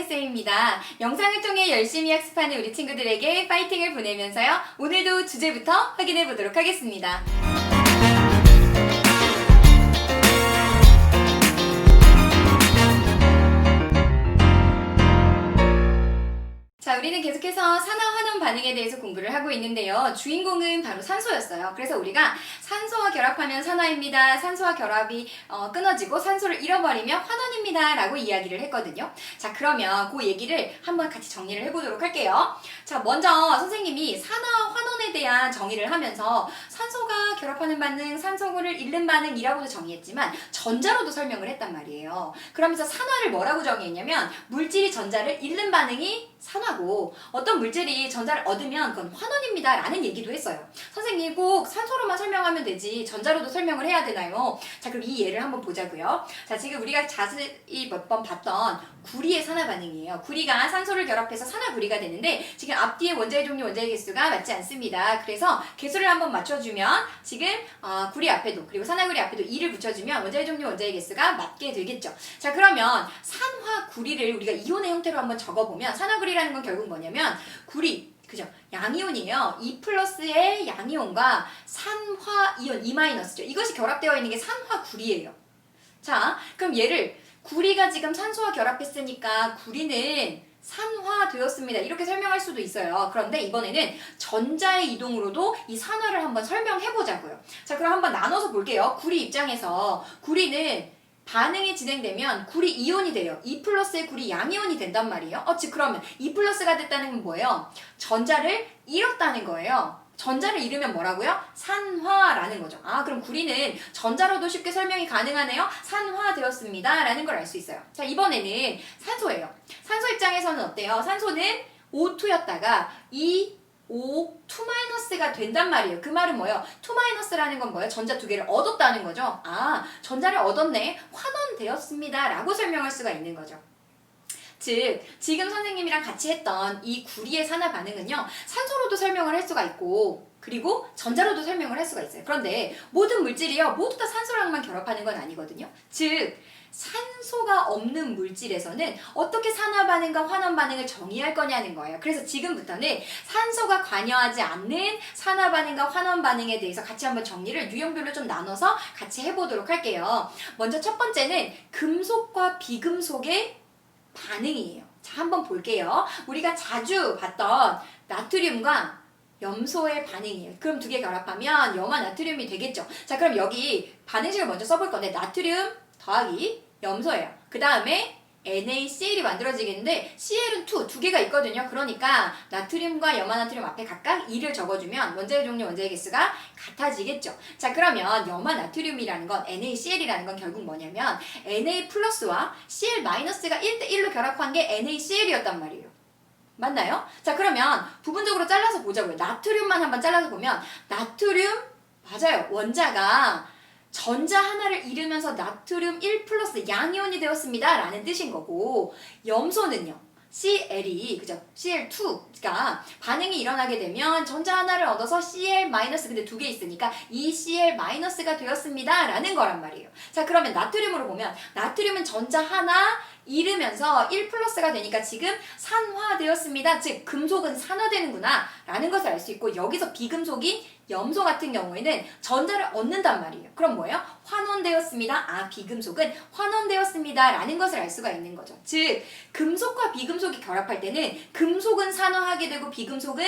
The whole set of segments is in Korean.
쌤입니다. 영상을 통해 열심히 학습하는 우리 친구들에게 파이팅을 보내면서요. 오늘도 주제부터 확인해 보도록 하겠습니다. 자, 우리는 계속해서 산화환원 반응에 대해서 공부를 하고 있는데요. 주인공은 바로 산소였어요. 그래서 우리가 산소와 결합하면 산화입니다. 산소와 결합이 끊어지고 산소를 잃어버리면 환원입니다. 라고 이야기를 했거든요. 자, 그러면 그 얘기를 한번 같이 정리를 해보도록 할게요. 자, 먼저 선생님이 산화환원에 대한 정의를 하면서 산소가 결합하는 반응, 산소를 잃는 반응이라고도 정의했지만 전자로도 설명을 했단 말이에요. 그러면서 산화를 뭐라고 정의했냐면 물질이 전자를 잃는 반응이 산화고 어떤 물질이 전자를 얻으면 그건 환원입니다 라는 얘기도 했어요. 선생님 꼭 산소로만 설명하면 되지 전자로도 설명을 해야 되나요? 자, 그럼 이 예를 한번 보자고요. 자, 지금 우리가 자세히 몇 번 봤던 구리의 산화 반응이에요. 구리가 산소를 결합해서 산화구리가 되는데 지금 앞뒤에 원자의 종류, 원자의 개수가 맞지 않습니다. 그래서 개수를 한번 맞춰주면 지금 구리 앞에도 그리고 산화구리 앞에도 2를 붙여주면 원자의 종류, 원자의 개수가 맞게 되겠죠. 자, 그러면 산화구리를 우리가 이온의 형태로 한번 적어보면 산화구리라는 건 결국 뭐냐면 구리, 그죠? 양이온이에요. 2 플러스의 양이온과 산화이온 2 마이너스죠. 이것이 결합되어 있는 게 산화구리예요. 자, 그럼 얘를 구리가 지금 산소와 결합했으니까 구리는 산화되었습니다. 이렇게 설명할 수도 있어요. 그런데 이번에는 전자의 이동으로도 이 산화를 한번 설명해 보자고요. 자, 그럼 한번 나눠서 볼게요. 구리 입장에서 구리는 반응이 진행되면 구리 이온이 돼요. 2 플러스의 구리 양이온이 된단 말이에요. 즉 그러면 2 플러스가 됐다는 건 뭐예요? 전자를 잃었다는 거예요. 전자를 잃으면 뭐라고요? 산화라는 거죠. 그럼 구리는 전자로도 쉽게 설명이 가능하네요. 산화되었습니다. 라는 걸 알 수 있어요. 자, 이번에는 산소예요. 산소 입장에서는 어때요? 산소는 O2였다가 O2-가 된단 말이에요. 그 말은 뭐예요? 2-라는 건 뭐예요? 전자 두 개를 얻었다는 거죠. 전자를 얻었네. 환원되었습니다. 라고 설명할 수가 있는 거죠. 즉, 지금 선생님이랑 같이 했던 이 구리의 산화 반응은요, 산소로도 설명을 할 수가 있고, 그리고 전자로도 설명을 할 수가 있어요. 그런데 모든 물질이요, 모두 다 산소랑만 결합하는 건 아니거든요. 즉, 산소가 없는 물질에서는 어떻게 산화 반응과 환원 반응을 정의할 거냐는 거예요. 그래서 지금부터는 산소가 관여하지 않는 산화 반응과 환원 반응에 대해서 같이 한번 정리를 유형별로 좀 나눠서 같이 해보도록 할게요. 먼저 첫 번째는 금속과 비금속의 반응이에요. 자, 한번 볼게요. 우리가 자주 봤던 나트륨과 염소의 반응이에요. 그럼 두 개 결합하면 염화 나트륨이 되겠죠. 자, 그럼 여기 반응식을 먼저 써볼 건데 나트륨 더하기 염소예요. 그 다음에 NaCl이 만들어지겠는데 Cl은 두 개가 있거든요. 그러니까 나트륨과 염화나트륨 앞에 각각 2를 적어주면 원자의 종류, 원자의 개수가 같아지겠죠. 자, 그러면 염화나트륨이라는 건 NaCl이라는 건 결국 뭐냐면 Na 플러스와 Cl 마이너스가 1대1로 결합한 게 NaCl이었단 말이에요. 맞나요? 자, 그러면 부분적으로 잘라서 보자고요. 나트륨만 한번 잘라서 보면 나트륨 맞아요. 원자가 전자 하나를 잃으면서 나트륨 1 플러스 양이온이 되었습니다. 라는 뜻인 거고, 염소는요, Cl이, 그죠? Cl2가 반응이 일어나게 되면 전자 하나를 얻어서 Cl 마이너스, 근데 두 개 있으니까 2Cl 마이너스가 되었습니다. 라는 거란 말이에요. 자, 그러면 나트륨으로 보면, 나트륨은 전자 하나 잃으면서 1 플러스가 되니까 지금 산화되었습니다. 즉, 금속은 산화되는구나. 라는 것을 알 수 있고, 여기서 비금속인 염소 같은 경우에는 전자를 얻는단 말이에요. 그럼 뭐예요? 환원되었습니다. 비금속은 환원되었습니다. 라는 것을 알 수가 있는 거죠. 즉, 금속과 비금속이 결합할 때는 금속은 산화하게 되고 비금속은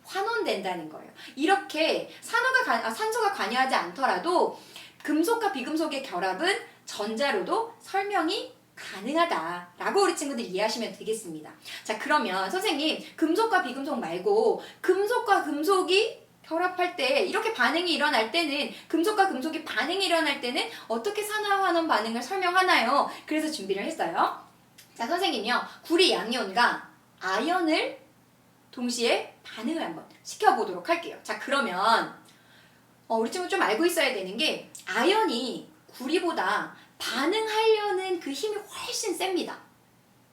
환원된다는 거예요. 이렇게 산소가 관여하지 않더라도 금속과 비금속의 결합은 전자로도 설명이 가능하다라고 우리 친구들 이해하시면 되겠습니다. 자, 그러면 선생님 금속과 비금속 말고 금속과 금속이 결합할 때 이렇게 반응이 일어날 때는 금속과 금속이 반응이 일어날 때는 어떻게 산화환원 반응을 설명하나요? 그래서 준비를 했어요. 자, 선생님이요, 구리 양이온과 아연을 동시에 반응을 한번 시켜보도록 할게요. 자, 그러면 우리 친구 좀 알고 있어야 되는 게 아연이 구리보다 반응하려는 그 힘이 훨씬 셉니다.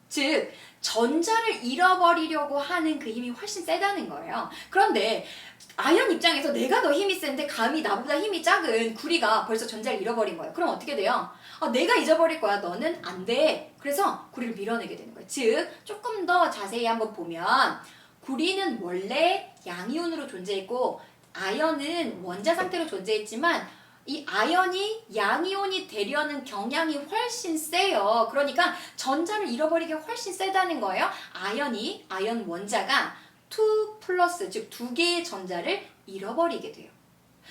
즉, 전자를 잃어버리려고 하는 그 힘이 훨씬 세다는 거예요. 그런데 아연 입장에서 내가 더 힘이 센데 감히 나보다 힘이 작은 구리가 벌써 전자를 잃어버린 거예요. 그럼 어떻게 돼요? 내가 잊어버릴 거야. 너는 안 돼. 그래서 구리를 밀어내게 되는 거예요. 즉 조금 더 자세히 한번 보면 구리는 원래 양이온으로 존재했고 아연은 원자 상태로 존재했지만 이 아연이 양이온이 되려는 경향이 훨씬 세요. 그러니까 전자를 잃어버리기 훨씬 세다는 거예요. 아연 원자가 2 플러스 즉 2개의 전자를 잃어버리게 돼요.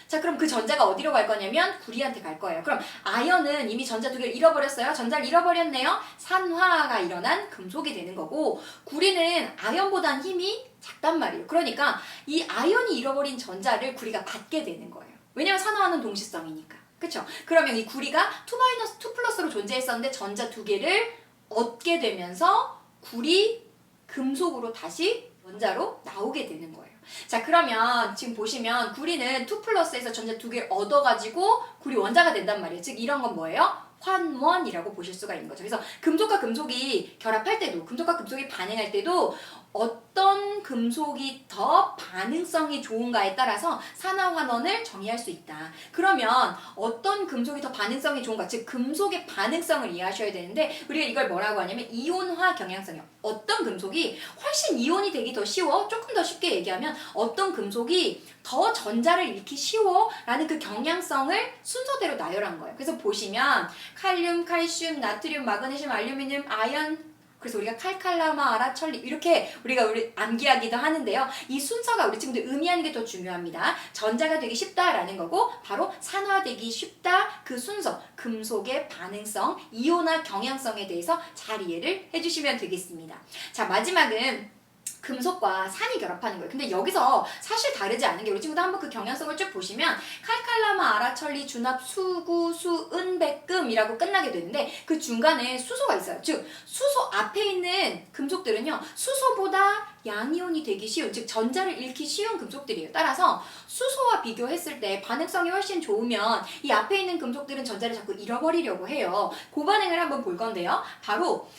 자, 그럼 그 전자가 어디로 갈 거냐면 구리한테 갈 거예요. 그럼 아연은 이미 전자 2개를 잃어버렸어요. 전자를 잃어버렸네요. 산화가 일어난 금속이 되는 거고 구리는 아연보단 힘이 작단 말이에요. 그러니까 이 아연이 잃어버린 전자를 구리가 받게 되는 거예요. 왜냐면 산화하는 동시성이니까. 그쵸? 그러면 이 구리가 2 플러스로 존재했었는데 전자 2개를 얻게 되면서 구리 금속으로 다시 원자로 나오게 되는 거예요. 자, 그러면 지금 보시면 구리는 2 플러스에서 전자 2개를 얻어가지고 구리 원자가 된단 말이에요. 즉 이런 건 뭐예요? 환원이라고 보실 수가 있는 거죠. 그래서 금속과 금속이 결합할 때도 금속과 금속이 반응할 때도 어떤 금속이 더 반응성이 좋은가에 따라서 산화환원을 정의할 수 있다. 그러면 어떤 금속이 더 반응성이 좋은가, 즉 금속의 반응성을 이해하셔야 되는데 우리가 이걸 뭐라고 하냐면 이온화 경향성이요. 어떤 금속이 훨씬 이온이 되기 더 쉬워, 조금 더 쉽게 얘기하면 어떤 금속이 더 전자를 잃기 쉬워 라는 그 경향성을 순서대로 나열한 거예요. 그래서 보시면 칼륨, 칼슘, 나트륨, 마그네슘, 알루미늄, 아연, 그래서 우리가 칼칼라마, 아라철리 이렇게 우리가 암기하기도 하는데요. 이 순서가 우리 친구들 의미하는 게 더 중요합니다. 전자가 되기 쉽다라는 거고 바로 산화되기 쉽다 그 순서, 금속의 반응성, 이온화 경향성에 대해서 잘 이해를 해주시면 되겠습니다. 자, 마지막은 금속과 산이 결합하는 거예요. 근데 여기서 사실 다르지 않은 게 우리 친구들 한번 그 경향성을 쭉 보시면 칼칼라마, 아라철리, 준합, 수구, 수은, 백금이라고 끝나게 되는데 그 중간에 수소가 있어요. 즉 수소 앞에 있는 금속들은요. 수소보다 양이온이 되기 쉬운, 즉 전자를 잃기 쉬운 금속들이에요. 따라서 수소와 비교했을 때 반응성이 훨씬 좋으면 이 앞에 있는 금속들은 전자를 자꾸 잃어버리려고 해요. 그 반응을 한번 볼 건데요. 바로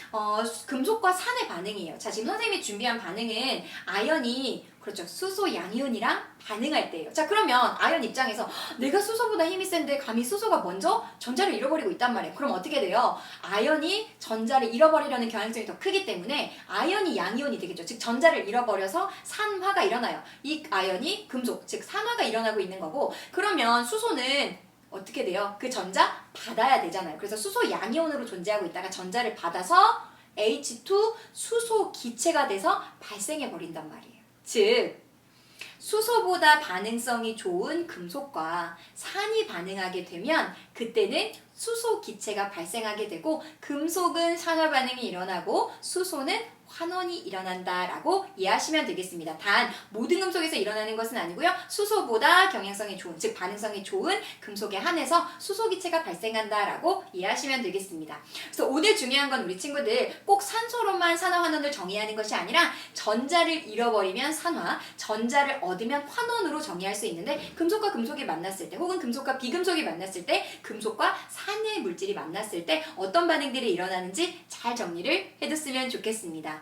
금속과 산의 반응이에요. 자, 지금 선생님이 준비한 반응은 아연이 그렇죠. 수소 양이온이랑 반응할 때예요. 자, 그러면 아연 입장에서 내가 수소보다 힘이 센데 감히 수소가 먼저 전자를 잃어버리고 있단 말이에요. 그럼 어떻게 돼요? 아연이 전자를 잃어버리려는 경향성이 더 크기 때문에 아연이 양이온이 되겠죠. 즉 전자를 잃어버려서 산화가 일어나요. 이 아연이 금속, 즉 산화가 일어나고 있는 거고 그러면 수소는 어떻게 돼요? 그 전자 받아야 되잖아요. 그래서 수소 양이온으로 존재하고 있다가 전자를 받아서 H2 수소 기체가 돼서 발생해 버린단 말이에요. 즉 수소보다 반응성이 좋은 금속과 산이 반응하게 되면 그때는 수소 기체가 발생하게 되고 금속은 산화 반응이 일어나고 수소는 환원이 일어난다라고 이해하시면 되겠습니다. 단 모든 금속에서 일어나는 것은 아니고요. 수소보다 경향성이 좋은, 즉 반응성이 좋은 금속에 한해서 수소 기체가 발생한다라고 이해하시면 되겠습니다. 그래서 오늘 중요한 건 우리 친구들 꼭 산소로만 산화 환원을 정의하는 것이 아니라 전자를 잃어버리면 산화, 전자를 얻으면 환원으로 정의할 수 있는데 금속과 금속이 만났을 때 혹은 금속과 비금속이 만났을 때 금속과 산의 물질이 만났을 때 어떤 반응들이 일어나는지 잘 정리를 해뒀으면 좋겠습니다.